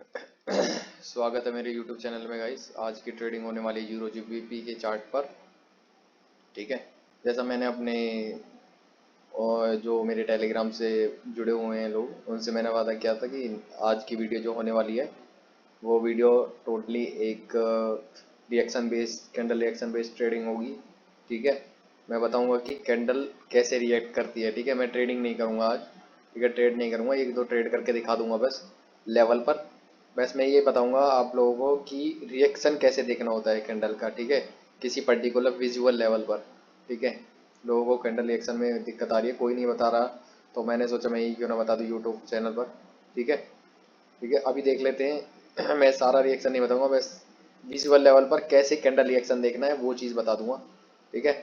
स्वागत है मेरे YouTube चैनल में गाइस। आज की ट्रेडिंग होने वाली यूरो जीबीपी के चार्ट पर। ठीक है, जैसा मैंने अपने और जो मेरे टेलीग्राम से जुड़े हुए हैं लोग, उनसे मैंने वादा किया था कि आज की वीडियो जो होने वाली है वो वीडियो टोटली एक reaction based candle reaction based trading होगी। ठीक है, मैं बताऊंगा कि कैंडल कैसे रिएक्ट करती है। ठीक है, मैं ट्रेडिंग नहीं करूंगा आज। ठीक है, ट्रेड नहीं करूंगा, एक दो ट्रेड करके दिखा दूंगा बस लेवल पर। बस मैं ये बताऊंगा आप लोगों को कि रिएक्शन कैसे देखना होता है कैंडल का। ठीक है, किसी पर्टिकुलर विजुअल लेवल पर। ठीक है, लोगों को कैंडल रिएक्शन में दिक्कत आ रही है, कोई नहीं बता रहा, तो मैंने सोचा मैं ही क्यों ना बता दूं यूट्यूब चैनल पर। ठीक है, ठीक है, अभी देख लेते हैं। मैं सारा रिएक्शन नहीं बताऊंगा, बस विजुअल लेवल पर कैसे कैंडल रिएक्शन देखना है वो चीज़ बता दूंगा। ठीक है,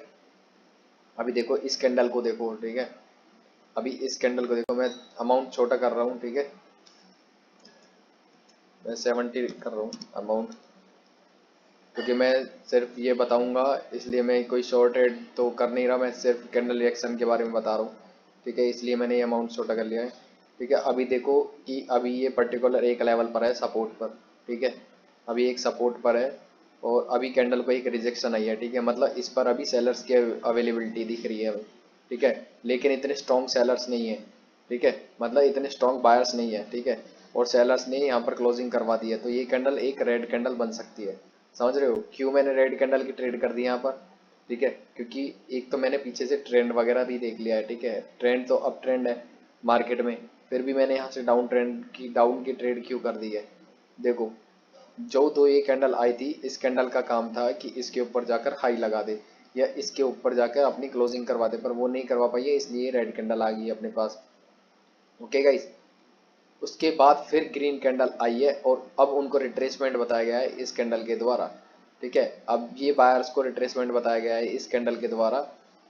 अभी देखो इस कैंडल को देखो। ठीक है, अभी इस कैंडल को देखो, मैं अमाउंट छोटा कर रहा हूँ। ठीक है, मैं 70 कर रहा हूँ अमाउंट, क्योंकि मैं सिर्फ ये बताऊंगा, इसलिए मैं कोई शॉर्ट ट्रेड तो कर नहीं रहा, मैं सिर्फ कैंडल रिएक्शन के बारे में बता रहा हूँ। ठीक है, इसलिए मैंने ये अमाउंट छोटा कर लिया है। ठीक है, अभी देखो कि अभी ये पर्टिकुलर एक लेवल पर है, सपोर्ट पर। ठीक है, अभी एक सपोर्ट पर है और अभी कैंडल को एक रिजेक्शन आई है। ठीक है, मतलब इस पर अभी सेलर्स की अवेलेबिलिटी दिख रही है। ठीक है, लेकिन इतने स्ट्रॉन्ग सेलर्स नहीं है। ठीक है, मतलब इतने स्ट्रॉन्ग बायर्स नहीं है। ठीक है, और सेलर्स ने यहाँ पर क्लोजिंग करवा दी है, तो ये कैंडल एक रेड कैंडल बन सकती है। समझ रहे हो क्यों मैंने रेड कैंडल की ट्रेड कर दी यहाँ पर? ठीक है, क्योंकि एक तो मैंने पीछे से ट्रेंड वगैरह भी देख लिया है। ठीक है, ट्रेंड तो अप ट्रेंड है मार्केट में, फिर भी मैंने यहाँ से डाउन की ट्रेड क्यों कर दी है? देखो, जो दो ये कैंडल आई थी, इस कैंडल का काम था कि इसके ऊपर जाकर हाई लगा दे या इसके ऊपर जाकर अपनी क्लोजिंग करवा दे, पर वो नहीं करवा पाई है, इसलिए रेड कैंडल आ गई है अपने पास। ओके गाइस, उसके बाद फिर ग्रीन कैंडल आई है और अब उनको रिट्रेसमेंट बताया गया है इस कैंडल के द्वारा। ठीक है, अब ये बायर्स को रिट्रेसमेंट बताया गया है इस कैंडल के द्वारा।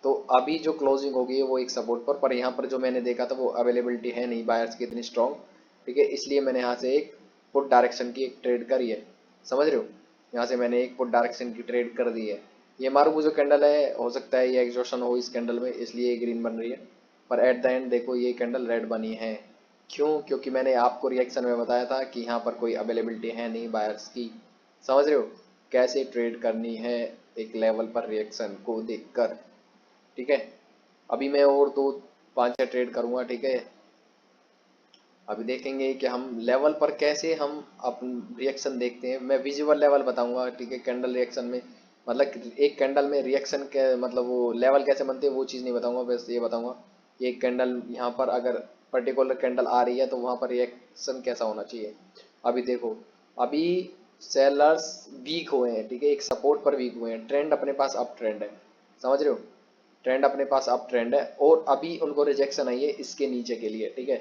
तो अभी जो क्लोजिंग होगी वो एक सपोर्ट पर यहाँ पर जो मैंने देखा था वो अवेलेबिलिटी है नहीं बायर्स की इतनी स्ट्रांग। ठीक है, इसलिए मैंने यहाँ से एक पुट डायरेक्शन की एक ट्रेड करी है। समझ रहे हो, यहाँ से मैंने एक पुट डायरेक्शन की ट्रेड कर दी है। ये मारू जो कैंडल है, हो सकता है ये एग्जॉशन हो इस कैंडल में, इसलिए ये ग्रीन बन रही है, पर एट द एंड देखो ये कैंडल रेड बनी है। क्यों? क्योंकि मैंने आपको रिएक्शन में बताया था कि यहाँ पर कोई अवेलेबिलिटी है नहीं बायर्स की। समझ रहे हो कैसे ट्रेड करनी है एक लेवल पर रिएक्शन को देखकर। ठीक है, अभी मैं और दो पांच छह ट्रेड करूंगा। ठीक है, अभी देखेंगे कि हम लेवल पर कैसे हम अपन रिएक्शन देखते हैं। मैं विजुअल लेवल बताऊंगा। ठीक है, कैंडल रिएक्शन में मतलब एक कैंडल में रिएक्शन के मतलब वो लेवल कैसे बनते हैं वो चीज़ नहीं बताऊंगा, बस ये बताऊंगा कि एक कैंडल यहाँ पर अगर पर्टिकुलर कैंडल आ रही है तो वहाँ पर रिएक्शन कैसा होना चाहिए। अभी देखो, अभी सेलर्स वीक हुए हैं। ठीक है, एक सपोर्ट पर वीक हुए हैं, ट्रेंड अपने पास अप ट्रेंड है। समझ रहे हो, ट्रेंड अपने पास अप ट्रेंड है और अभी उनको रिजेक्शन आई है इसके नीचे के लिए। ठीक है,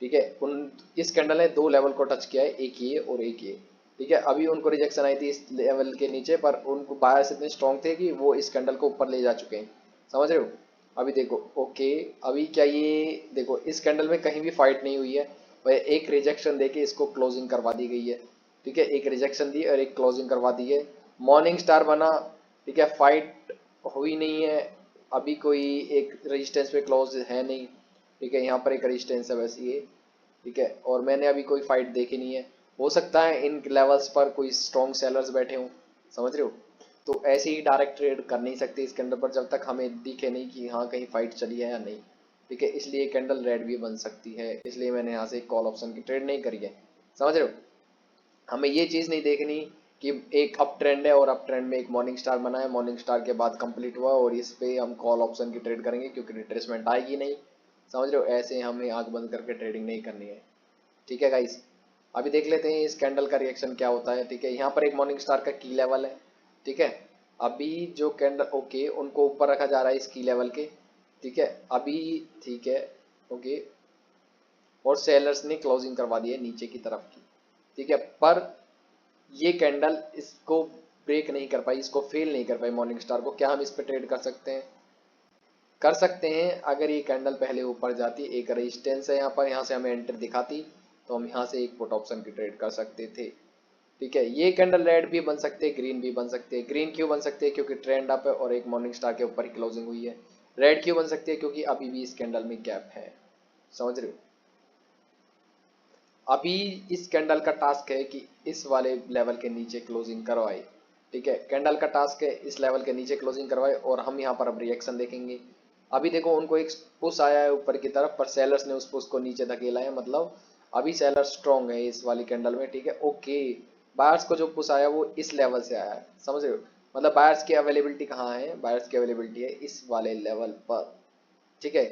ठीक है, उन इस कैंडल ने दो लेवल को टच किया है, एक ये और एक ये। ठीक है, अभी उनको रिजेक्शन आई थी इस लेवल के नीचे, पर उनको बायर्स इतने स्ट्रांग थे कि वो इस कैंडल को ऊपर ले जा चुके हैं। समझ रहे हो, अभी देखो ओके, अभी क्या ये देखो इस कैंडल में कहीं भी फाइट नहीं हुई है, वह एक रिजेक्शन देके इसको क्लोजिंग करवा दी गई है। ठीक है, एक रिजेक्शन दी और एक क्लोजिंग करवा दी है, मॉर्निंग स्टार बना। ठीक है, फाइट हुई नहीं है, अभी कोई एक रेजिस्टेंस पे क्लोज है नहीं। ठीक है, यहाँ पर एक रेजिस्टेंस है बस ये। ठीक है, और मैंने अभी कोई फाइट देखी नहीं है। हो सकता है इन लेवल्स पर कोई स्ट्रॉन्ग सेलर्स बैठे हों। समझ रहे हो, तो ऐसे ही डायरेक्ट ट्रेड कर नहीं सकते इस कैंडल पर जब तक हमें दिखे नहीं कि हाँ कहीं फाइट चली है या नहीं। ठीक है, इसलिए कैंडल रेड भी बन सकती है, इसलिए मैंने यहाँ से कॉल ऑप्शन की ट्रेड नहीं करी है। समझ रहे हो, हमें ये चीज़ नहीं देखनी कि एक अप ट्रेंड है और अप ट्रेंड में एक मॉर्निंग स्टार बना है, मॉर्निंग स्टार के बाद कंप्लीट हुआ और इस पे हम कॉल ऑप्शन की ट्रेड करेंगे क्योंकि रिट्रेसमेंट आएगी नहीं। समझ रहे हो, ऐसे हमें आंख बंद करके ट्रेडिंग नहीं करनी है। ठीक है गाइस, अभी देख लेते हैं इस कैंडल का रिएक्शन क्या होता है। ठीक है, यहाँ पर एक मॉर्निंग स्टार का की लेवल है। ठीक है, अभी जो कैंडल ओके उनको ऊपर रखा जा रहा है इस की लेवल के। ठीक है, अभी ठीक है ओके, और सेलर्स ने क्लोजिंग करवा दी है नीचे की तरफ की। ठीक है, पर ये कैंडल इसको ब्रेक नहीं कर पाई, इसको फेल नहीं कर पाई मॉर्निंग स्टार को। क्या हम इस पर ट्रेड कर सकते हैं? कर सकते हैं, अगर ये कैंडल पहले ऊपर जाती, एक रेजिस्टेंस है यहाँ पर, यहाँ से हमें एंटर दिखाती, तो हम यहाँ से एक पुट ऑप्शन की ट्रेड कर सकते थे। ठीक है, ये कैंडल रेड भी बन सकते हैं, ग्रीन भी बन सकते हैं। ग्रीन क्यों बन सकते हैं? क्योंकि ट्रेंड अप है और एक मॉर्निंग स्टार के ऊपर ही क्लोजिंग हुई है। रेड क्यों बन सकती है? क्योंकि अभी भी इस कैंडल में गैप है। समझ रहे हो, अभी इस कैंडल का टास्क है कि इस वाले लेवल के नीचे क्लोजिंग करवाए, ठीक है, कैंडल का टास्क है इस लेवल के नीचे क्लोजिंग करवाए, और हम यहाँ पर अब रिएक्शन देखेंगे। अभी देखो उनको एक पुश आया है ऊपर की तरफ, पर सेलर्स ने उस पुश को नीचे धकेला है, मतलब अभी सेलर स्ट्रॉन्ग है इस वाली कैंडल में, ठीक है। ओके, बायर्स को जो पुश आया वो इस लेवल से आया है, समझ रहे हो, मतलब बायर्स की अवेलेबिलिटी कहाँ है, बायर्स की अवेलेबिलिटी है इस वाले लेवल पर, ठीक है।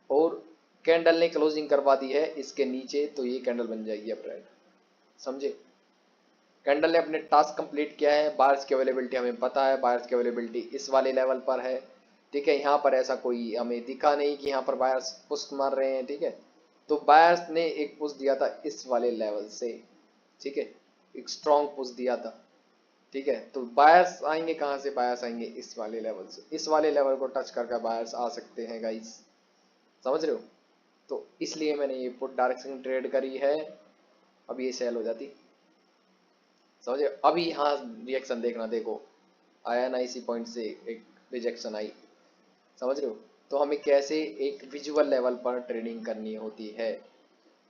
और कैंडल ने क्लोजिंग करवा दी है इसके नीचे, तो ये कैंडल बन जाएगी अब रेड, समझे। कैंडल ने अपने टास्क कंप्लीट किया है, बायर्स की अवेलेबिलिटी हमें पता है, बायर्स की अवेलेबिलिटी इस वाले लेवल पर है, ठीक है। यहाँ पर ऐसा कोई हमें दिखा नहीं कि यहाँ पर बायर्स पुश मार रहे हैं, ठीक है। तो बायर्स ने एक पुश दिया था इस वाले लेवल से, ठीक है, एक स्ट्रॉन्ग पुश दिया था, ठीक है। तो बायर्स आएंगे कहाँ से, बायर्स आएंगे इस वाले लेवल से, इस वाले लेवल को टच करके बायर्स आ सकते हैं गाइस, समझ रहे हो। तो इसलिए मैंने ये पुट डायरेक्शन ट्रेड करी है, अब ये सेल हो जाती, समझे। अभी यहाँ रिएक्शन देखना, देखो आया ना इसी पॉइंट से एक रिजेक्शन आई, समझ रहे हो। तो हमें कैसे एक विजुअल लेवल पर ट्रेडिंग करनी होती है,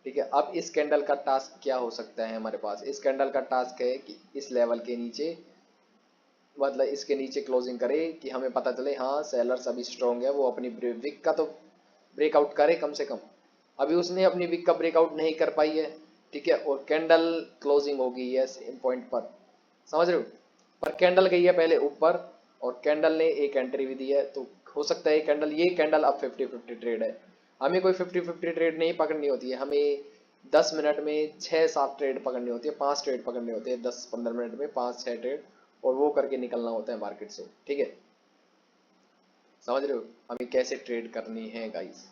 ठीक है। अब इस कैंडल का टास्क क्या हो सकता है हमारे पास, इस कैंडल का टास्क है कि इस लेवल के नीचे, मतलब इसके नीचे क्लोजिंग करे कि हमें पता चले हाँ सेलर्स अभी स्ट्रॉन्ग है, वो अपनी विक का तो ब्रेकआउट करे कम से कम। अभी उसने अपनी विक का ब्रेकआउट नहीं कर पाई है, ठीक है, और कैंडल क्लोजिंग हो गई है सेम पॉइंट पर, समझ रहे हो। पर कैंडल गई है पहले ऊपर, और कैंडल ने एक एंट्री भी दी है, तो हो सकता है कैंडल, ये कैंडल अब 50-50 ट्रेड है। हमें कोई 50-50 ट्रेड नहीं पकड़नी होती है, हमें 10 मिनट में 6-7 ट्रेड पकड़नी होती है, 5 ट्रेड पकड़नी होती है, 10-15 मिनट में 5-6 ट्रेड, और वो करके निकलना होता है मार्केट से, ठीक है। समझ रहे हो हमें कैसे ट्रेड करनी है गाइस।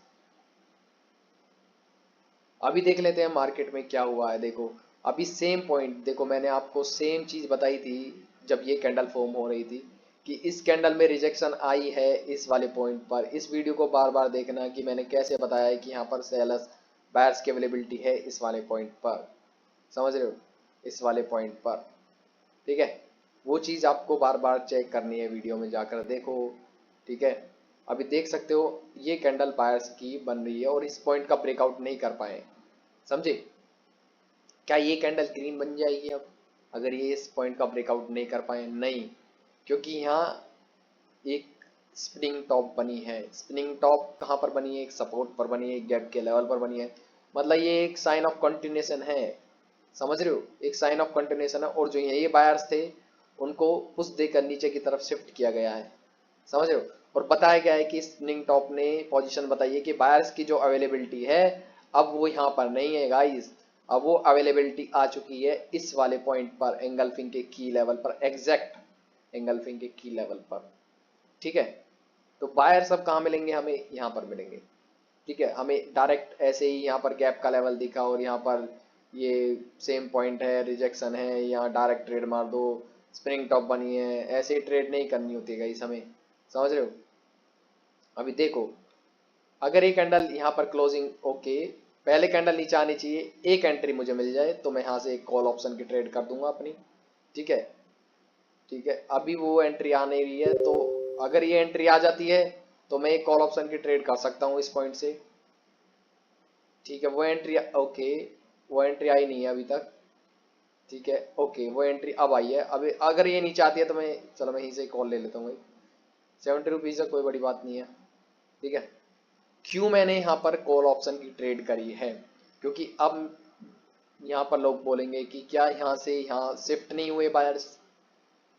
अभी देख लेते हैं मार्केट में क्या हुआ है। देखो अभी सेम पॉइंट, देखो मैंने आपको सेम चीज बताई थी जब ये कैंडल फॉर्म हो रही थी, कि इस कैंडल में रिजेक्शन आई है इस वाले पॉइंट पर। इस वीडियो को बार बार देखना कि मैंने कैसे बताया है कि यहाँ पर सेलर्स बायर्स की अवेलेबिलिटी है इस वाले पॉइंट पर, समझ रहे हो, इस वाले पॉइंट पर, ठीक है। वो चीज़ आपको बार बार चेक करनी है, वीडियो में जाकर देखो, ठीक है। अभी देख सकते हो ये कैंडल बायर्स की बन रही है और इस पॉइंट का ब्रेकआउट नहीं कर पाए, समझे। क्या ये कैंडल ग्रीन बन जाएगी अब अगर ये इस पॉइंट का ब्रेकआउट नहीं कर पाए, नहीं, क्योंकि यहाँ एक स्पिनिंग टॉप बनी है। स्पिनिंग टॉप कहाँ पर बनी है, एक सपोर्ट पर बनी है, एक गैप के लेवल पर बनी है, मतलब ये एक साइन ऑफ कंटिन्यूएशन है, समझ रहे हो, एक साइन ऑफ कंटिन्यूएशन है। और जो ये बायर्स थे उनको पुश देकर नीचे की तरफ शिफ्ट किया गया है, समझ रहे हो। और बताया गया है कि स्पिनिंग टॉप ने पोजीशन बताई है कि बायर्स की जो अवेलेबिलिटी है अब वो यहाँ पर नहीं है गाइस, अब वो अवेलेबिलिटी आ चुकी है इस वाले पॉइंट पर, एंगल्फिंग के की लेवल पर, एग्जैक्ट एंगल्फिंग के की लेवल पर, ठीक है। तो बायर सब कहाँ मिलेंगे, हमें यहाँ पर मिलेंगे, ठीक है। हमें डायरेक्ट ऐसे ही यहाँ पर गैप का लेवल दिखा और यहाँ पर ये सेम पॉइंट है, रिजेक्शन है, यहाँ डायरेक्ट ट्रेड मार दो, स्प्रिंग टॉप बनी है, ऐसे ही ट्रेड नहीं करनी होती है इस हमें, समझ रहे हो। अभी देखो अगर ये कैंडल यहाँ पर क्लोजिंग, ओके, पहले कैंडल नीचे आनी चाहिए, एक एंट्री मुझे मिल जाए तो मैं यहाँ से एक कॉल ऑप्शन की ट्रेड कर दूंगा अपनी, ठीक है, ठीक है। अभी वो एंट्री आ नहीं रही है, तो अगर ये एंट्री आ जाती है तो मैं एक कॉल ऑप्शन की ट्रेड कर सकता हूँ इस पॉइंट से, ठीक है। वो एंट्री, ओके, वो एंट्री आई नहीं है अभी तक, ठीक है, ओके, वो एंट्री अब आई है। अभी अगर ये नीचे आती है तो मैं, चलो मैं यहीं से कॉल ले लेता हूँ भाई, 70 रुपीज़ है, कोई बड़ी बात नहीं है, ठीक है। क्यों मैंने यहाँ पर कॉल ऑप्शन की ट्रेड करी है, क्योंकि अब यहाँ पर लोग बोलेंगे कि क्या यहाँ से यहाँ शिफ्ट नहीं हुए बायर्स,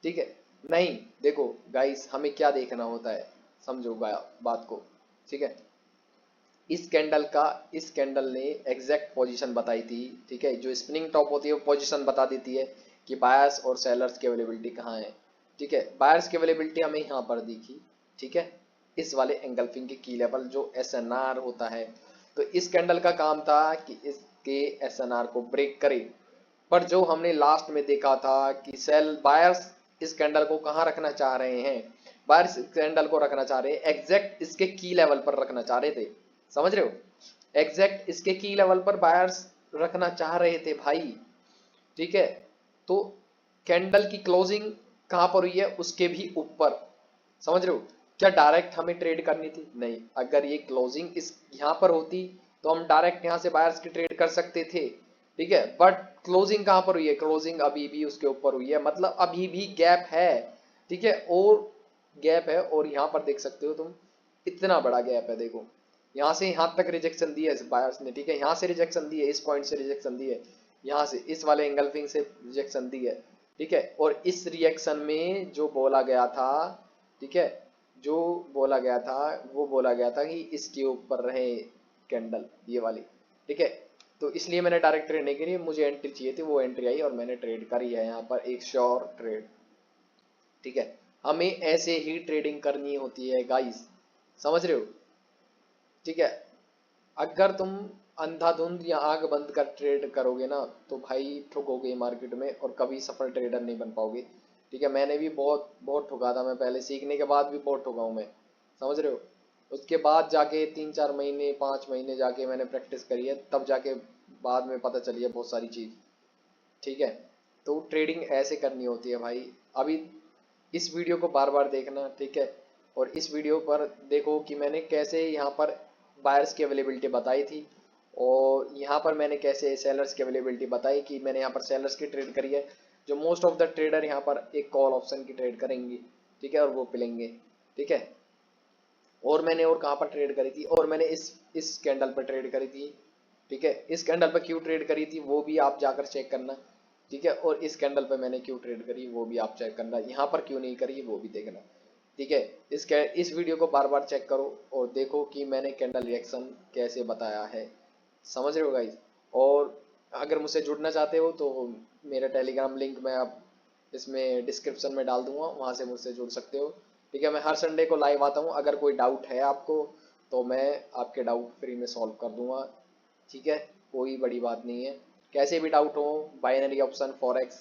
ठीक है। नहीं, देखो गाइस हमें क्या देखना होता है, समझो बात को, ठीक है। इस कैंडल ने एग्जैक्ट पोजीशन बताई थी, ठीक है। जो स्पिनिंग टॉप होती है वो पोजीशन बता देती है कि बायर्स और सेलर्स की अवेलेबिलिटी कहाँ है, ठीक है। बायर्स की अवेलेबिलिटी हमें यहाँ पर दिखी, ठीक है, इस वाले एंगल्फिंग के की लेवल जो एसएनआर होता है। तो इस कैंडल का काम था कि इसके एसएनआर को ब्रेक करे, पर जो हमने लास्ट में देखा था कि सेल बायर्स इस कैंडल को कहाँ रखना चाह रहे हैं, बायर्स इस कैंडल को रखना चाह रहे हैं एग्जैक्ट इसके की लेवल पर रखना चाह रहे थे, समझ रहे हो, एग्जैक्ट इसके की लेवल पर बायर्स रखना चाह रहे थे भाई, ठीक है। तो कैंडल की क्लोजिंग कहां पर हुई है, उसके भी ऊपर, समझ रहे हो। क्या डायरेक्ट हमें ट्रेड करनी थी, नहीं, अगर ये क्लोजिंग इस यहां पर होती तो हम डायरेक्ट यहां से बायर्स की ट्रेड कर सकते थे, ठीक है। बट क्लोजिंग कहाँ पर हुई है, क्लोजिंग अभी भी उसके ऊपर हुई है, मतलब अभी भी गैप है, ठीक है, और गैप है। और यहाँ पर देख सकते हो तुम, इतना बड़ा गैप है, देखो यहाँ से यहाँ तक रिजेक्शन दी है बायर्स ने, ठीक है, यहाँ से रिजेक्शन दी है, इस पॉइंट से रिजेक्शन दी है, यहाँ से इस वाले एंगल्फिंग से रिजेक्शन दी है, ठीक है। और इस रिएक्शन में जो बोला गया था, ठीक है, जो बोला गया था, वो बोला गया था कि इसके ऊपर रहे कैंडल ये वाली, ठीक है। तो इसलिए मैंने डायरेक्ट ट्रेड नहीं करी, मुझे एंट्री चाहिए थी, वो एंट्री आई और मैंने ट्रेड करी है यहाँ पर एक श्योर ट्रेड, ठीक है। हमें ऐसे ही ट्रेडिंग करनी होती है गाइस, समझ रहे हो, ठीक है। अगर तुम अंधाधुंध या आंख बंद कर ट्रेड करोगे ना, तो भाई ठुकोगे मार्केट में और कभी सफल ट्रेडर नहीं बन पाओगे, ठीक है। मैंने भी बहुत बहुत ठुका था, मैं पहले सीखने के बाद भी बहुत ठुका हूँ मैं, समझ रहे हो। उसके बाद जाके 3-4 महीने 5 महीने जाके मैंने प्रैक्टिस करी है, तब जाके बाद में पता चली है बहुत सारी चीज़, ठीक है। तो ट्रेडिंग ऐसे करनी होती है भाई। अभी इस वीडियो को बार बार देखना, ठीक है। और इस वीडियो पर देखो कि मैंने कैसे यहाँ पर बायर्स की अवेलेबिलिटी बताई थी, और यहाँ पर मैंने कैसे सेलर्स की अवेलेबिलिटी बताई कि मैंने यहाँ पर सेलर्स की ट्रेड करी है, जो मोस्ट ऑफ द ट्रेडर यहाँ पर एक कॉल ऑप्शन की ट्रेड करेंगे, ठीक है, और वो पिलेंगे, ठीक है। और मैंने और कहाँ पर ट्रेड करी थी, और मैंने इस कैंडल पर ट्रेड करी थी, ठीक है। इस कैंडल पर क्यों ट्रेड करी थी वो भी आप जाकर चेक करना, ठीक है। और इस कैंडल पर मैंने क्यों ट्रेड करी वो भी आप चेक करना, यहाँ पर क्यों नहीं करी वो भी देखना, ठीक है। इस वीडियो को बार बार चेक करो और देखो कि मैंने कैंडल रिएक्शन कैसे बताया है, समझ रहे हो गाइज। और अगर मुझसे जुड़ना चाहते हो तो मेरा टेलीग्राम लिंक मैं आप इसमें डिस्क्रिप्शन में डाल दूंगा, वहाँ से मुझसे जुड़ सकते हो, ठीक है। मैं हर संडे को लाइव आता हूँ, अगर कोई डाउट है आपको तो मैं आपके डाउट फ्री में सॉल्व कर दूंगा, ठीक है। कोई बड़ी बात नहीं है, कैसे भी डाउट हो, बाइनरी ऑप्शन फॉरेक्स,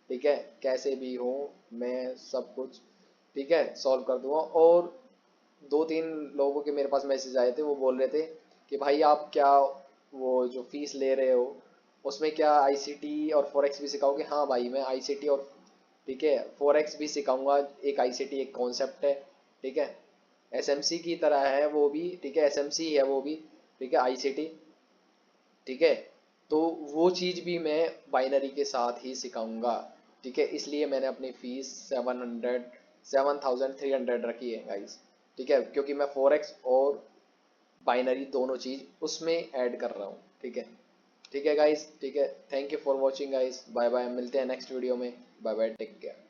ठीक है, कैसे भी हो मैं सब कुछ, ठीक है, सॉल्व कर दूंगा। और 2-3 लोगों के मेरे पास मैसेज आए थे, वो बोल रहे थे कि भाई आप क्या वो जो फीस ले रहे हो उसमें क्या आईसीटी और फॉरेक्स भी सिखाओगे। हाँ भाई, मैं आईसीटी और, ठीक है, फॉरेक्स भी सिखाऊंगा। एक आईसीटी एक कॉन्सेप्ट है, ठीक है, एसएमसी की तरह है वो भी, ठीक है, एसएमसी है वो भी, ठीक है, आईसीटी, ठीक है। तो वो चीज़ भी मैं बाइनरी के साथ ही सिखाऊंगा, ठीक है। इसलिए मैंने अपनी फीस 7300 रखी है गाइस, ठीक है, क्योंकि मैं फॉरेक्स और बाइनरी दोनों चीज़ उसमें ऐड कर रहा हूँ, ठीक है। ठीक है गाइस, ठीक है, thank you for watching guys, bye bye, मिलते हैं नेक्स्ट वीडियो में, बाय बाय, टेक केयर।